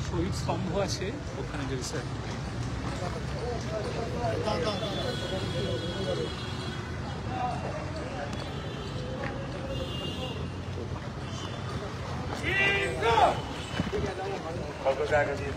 শহীদ স্তম্ভ আছে ওখানে যে স্যার কত জায়গা দিয়ে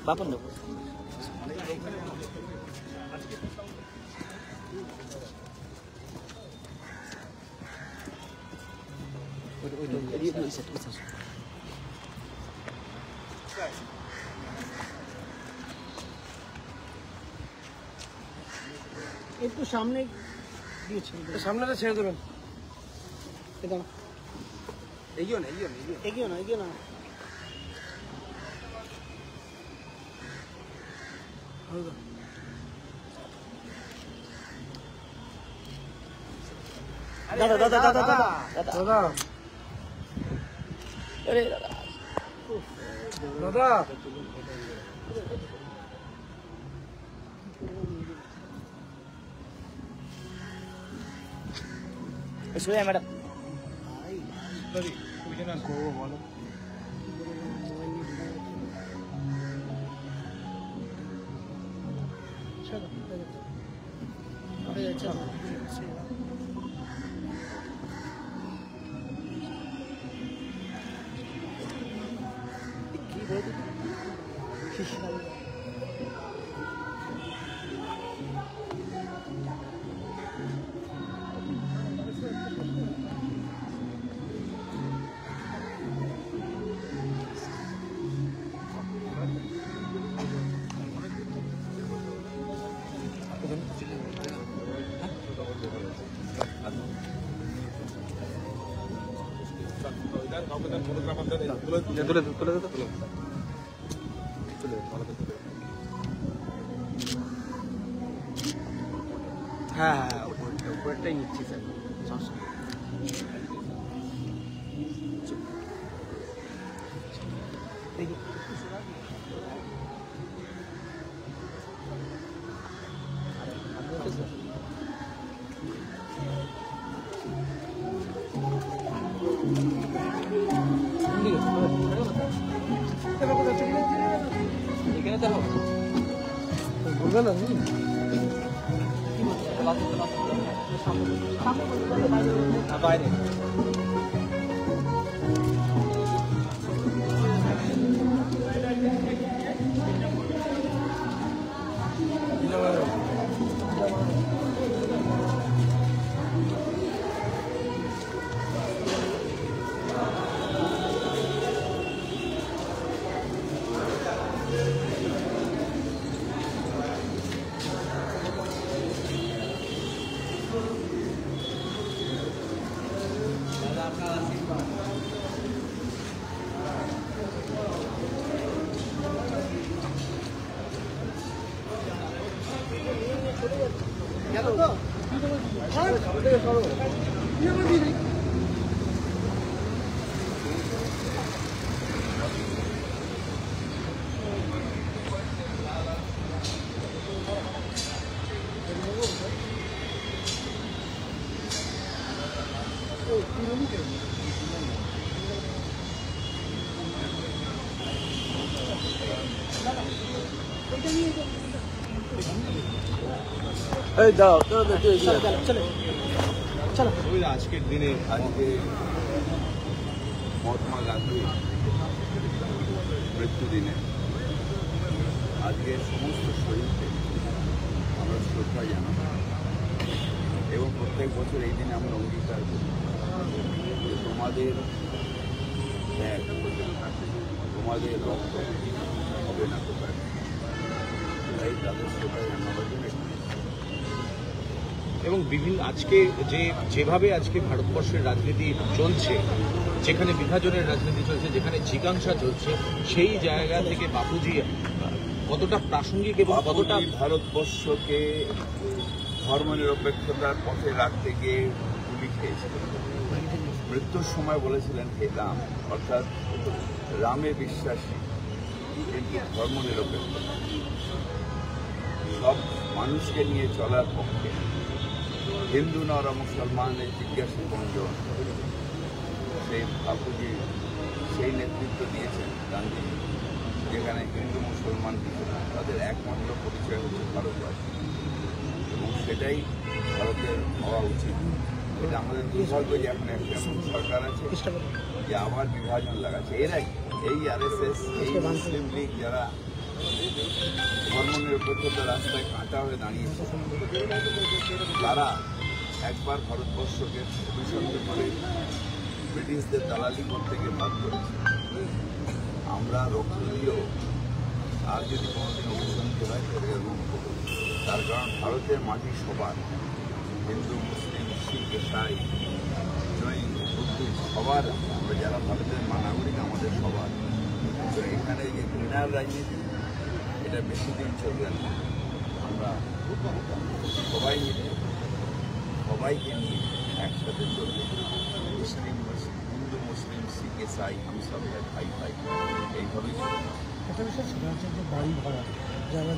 Bapak no. একটু সামনে দিয়েছি, সামনেটা ছেড়ে দেবেন। এটা এগিয়ে না, এগিয়ে না, এগিয়ে না, এগিয়ে না। দাদা দাদা দাদা দাদা দাদা আরে দাদা দাদা শুয়ে ম্যাডাম বলো হ্যাঁ হ্যাঁ উপরেরটাই নিচ্ছি স্যার। এখানে দেখো বলবে না বাইরে এই দাও দেখে চলে চলো আজকের দিনে আজকে মহাত্মা গান্ধীর মৃত্যুদিনে আজকে সমস্ত শহীদকে আমরা শ্রদ্ধা জানাব এবং প্রত্যেক বছর এই দিনে আমরা অঙ্গীকার করি যে তোমাদের ত্যাগ, তোমাদের রক্ত হবে না কোথায়, তাই তাদের শ্রদ্ধা জানাবার জন্য এবং বিভিন্ন আজকে যেভাবে আজকে ভারতবর্ষের রাজনীতি চলছে, যেখানে বিভাজনের রাজনীতি চলছে, যেখানে জিজ্ঞাসা চলছে, সেই জায়গা থেকে বাপুজি কতটা প্রাসঙ্গিক এবং কতটা ভারতবর্ষকে ধর্মনিরপেক্ষতার পথে রাখতে গিয়ে গুলি খেয়েছিলেন। মৃত্যুর সময় বলেছিলেন হে রাম, অর্থাৎ রামে বিশ্বাসী কিন্তু ধর্মনিরপেক্ষ, সব মানুষকে নিয়ে চলার পক্ষে, হিন্দু নরা মুসলমানের জিজ্ঞাসা কোনজন, সেই বাপুজি সেই নেতৃত্ব দিয়েছেন গান্ধী, যেখানে হিন্দু মুসলমান কিছু না, তাদের একমাত্র পরিচয় হচ্ছে ভারতবাসী এবং সেটাই ভারতের হওয়া উচিত। এটা আমাদের দুর্ভাগ্য যে এখন একটা সরকার আছে যে আবার বিভাজন লাগাচ্ছে। এরাই এই আরএসএস, এই মুসলিম লীগ যারা ধর্মনিরপেক্ষতার রাস্তায় কাঁটা হয়ে দাঁড়িয়েছে, তারা একবার ভারতবর্ষকে অভিশপ্ত করে ব্রিটিশদের দালালি করতে গিয়ে ভাগ করেছে। আমরা রক্ত দিয়েও আর যদি কোনোদিন অভিশপ্ত হয় সেটাকে রূপ করব, তার কারণ ভারতের মাটি সবার, হিন্দু মুসলিম শিখ ইসাই জৈন বুদ্ধিস্ট সবার, আমরা যারা ভারতের নাগরিক আমাদের সবার। তো এখানে যে ঘৃণার রাজনীতি এটা বেশি দিন চলবে না। আমরা সবাই মিলে সবাইকে নিয়ে একসাথে চলবে, মুসলিম হিন্দু মুসলিম শিখ ইসাই আমি সব ভাই ভাই এইভাবেই একটা বিষয় সেটা হচ্ছে যে বাড়ি ভাড়া যারা